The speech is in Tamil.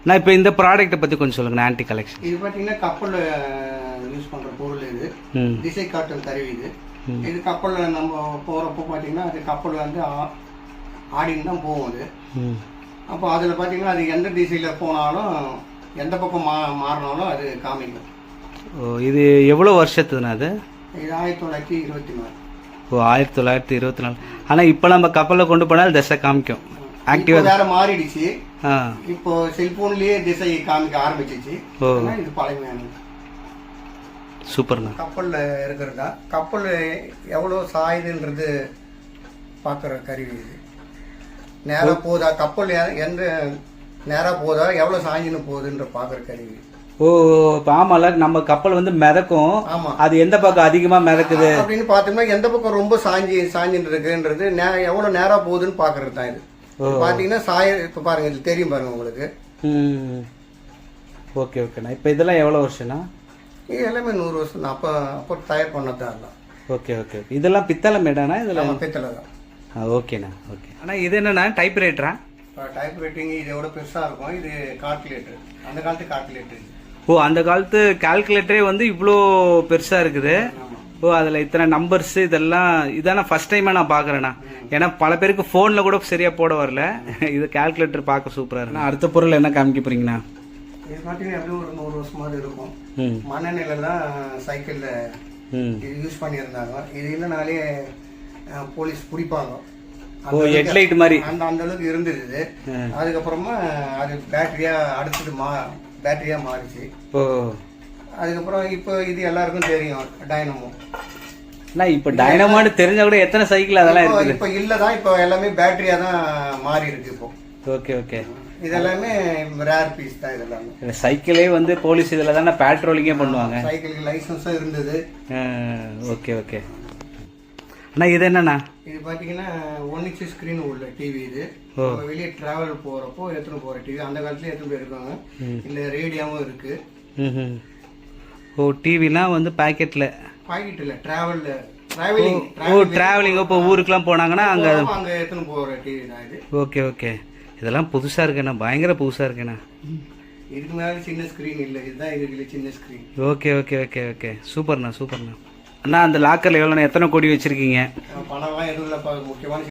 நான் இப்போ இந்த ப்ராடக்ட்டை பற்றி கொஞ்சம் சொல்லுங்கண்ணா. ஆன்டி கலெக்ஷன் இது பார்த்தீங்கன்னா கப்பலில் யூஸ் பண்ணுற பொருள் இது. திசை காட்டும் கருவி இது. இது கப்பலில் நம்ம போகிறப்போ பார்த்தீங்கன்னா அது கப்பல் வந்து ஆடின்னு தான் போகும் அது. அப்போ அதில் பார்த்தீங்கன்னா அது எந்த திசையில் போனாலும் எந்த பக்கம் மாறினாலும் அது காமிக்கும். ஓ, இது எவ்வளோ வருஷத்துக்குண்ணா அது? இது 1924. ஓ, 1924. ஆனால் இப்போ நம்ம கப்பலில் கொண்டு போனால் திசை காமிக்கும். ஆக்டிவா வேற மாறிடுச்சு. இப்போ செல்போன்லயே திசை காமிக்க ஆரம்பிச்சிச்சு. இது பழமையானது. சூப்பர்ண்ணா. கப்பல்ல இருக்கிறதா கப்பல் எவ்வளோ சாயுதுன்றது பார்க்குற கருவி இது. நேராக போதா கப்பல் எந்த நேராக போதா எவ்வளோ சாஞ்சின்னு போகுதுன்ற பார்க்குற கருவி. ஓ, இப்போ ஆமாம்ல, நம்ம கப்பல் வந்து மிதக்கும். ஆமாம், அது எந்த பக்கம் அதிகமாக மிதக்குது அப்படின்னு பார்த்தோம்னா எந்த பக்கம் ரொம்ப சாஞ்சின்னு இருக்குன்றது எவ்வளோ நேராக போகுதுன்னு பார்க்கறது தான் இது. பார்த்தீங்கன்னா இப்போ பாருங்க, இது தெரியும் பாருங்க உங்களுக்கு. ஓகே ஓகேண்ணா. இப்போ இதெல்லாம் எவ்வளோ வருஷம்ண்ணா? இது எல்லாமே 100 வருஷம் தான். அப்போ தயார் பண்ணதான் எல்லாம். Okay okay. இதெல்லாம் பித்தளை மேடாண்ணா? இதெல்லாம் பித்தளை தான். ஓகேண்ணா. ஓகே. ஆனால் இது என்னண்ணா, டைப் ரைட்டரா? டைப் ரைட்டிங் இதோட பெருசாக இருக்கும். இது கால்குலேட்டர், அந்த காலத்து கால்குலேட்டர். ஓ, அந்த காலத்து கால்குலேட்டரே வந்து இவ்வளோ பெருசாக இருக்குது. ஓ, அதில் இத்தனை நம்பர்ஸ் இதெல்லாம் இதான ஃபர்ஸ்ட் டைமாக நான் பார்க்குறேண்ணா. ஏன்னா பல பேருக்கு ஃபோனில் கூட சரியாக போட வரல. இது கால்குலேட்டர் பார்க்க சூப்பராக இருக்குண்ணா. அடுத்த பொருள் என்ன காமிக்க போறீங்கண்ணா? இது பார்த்தீங்கன்னா எப்படியும் ஒரு 100 வருஷமாவது இருக்கும். மண்ணெண்ணில தான் சைக்கிளில் இது யூஸ் பண்ணியிருந்தாங்க. இது இல்லைனாலே போலீஸ் பிடிப்பாங்க. ஓ, ஹெட்லைட் மாதிரி அந்த அளவுக்கு இருந்தது. அதுக்கப்புறமா அது பேட்டரியா அடுத்தது பேட்டரியா மாறிச்சு. ஓ, அதுக்கப்புறம் இப்போ இது எல்லாருக்கும் தெரியும் டைனமோ. இப்போ டைனமோன்னு தெரிஞ்சா கூட எத்தனை சைக்கிள் அதெல்லாம் இருக்குது. இப்போ இல்லதான், இப்போ எல்லாமே பேட்டரியா தான் மாறி இருக்கு இப்போ. Okay okay. இதெல்லாமே ரேர் பீஸ் தான். இதெல்லாமே சைக்கிளே வந்து போலீஸ் இதில் தானே பேட்ரோலிங்கே பண்ணுவாங்க. சைக்கிளுக்கு லைசன்ஸும் இருந்தது. Okay okay. அண்ணா இது என்னண்ணா? இது பார்த்தீங்கன்னா 1 inch ஸ்க்ரீன் உள்ள டிவி. இது வெளியே டிராவல் போகிறப்போ எடுத்துன்னு போகிற டிவி. அந்த காலத்துலேயே எடுத்துன்னு போயிருக்காங்க. இல்லை ரேடியோவும் இருக்கு. ஓ, டிவிலாம் வந்து பாக்கெட்டில் இல்லை டிராவலிங். ஓ, டிராவலிங் இப்போ ஊருக்குலாம் போனாங்கன்னா அங்கே எடுத்துன்னு போகிற டிவி தான் இது. Okay okay. இதெல்லாம் புதுசாக இருக்குண்ணா, பயங்கர புதுசாக இருக்குண்ணா. இதுக்கு மேலே சின்ன ஸ்க்ரீன் இல்லை, இதுதான் இதுல சின்ன screen. Okay okay okay okay. சூப்பர்ண்ணா சூப்பர்ண்ணா. அண்ணா அந்த லாக்கரில் எவ்வளோண்ணா, எத்தனை கோடி வச்சுருக்கீங்க? பணம்லாம் எதுவும் இல்லை, முக்கியமான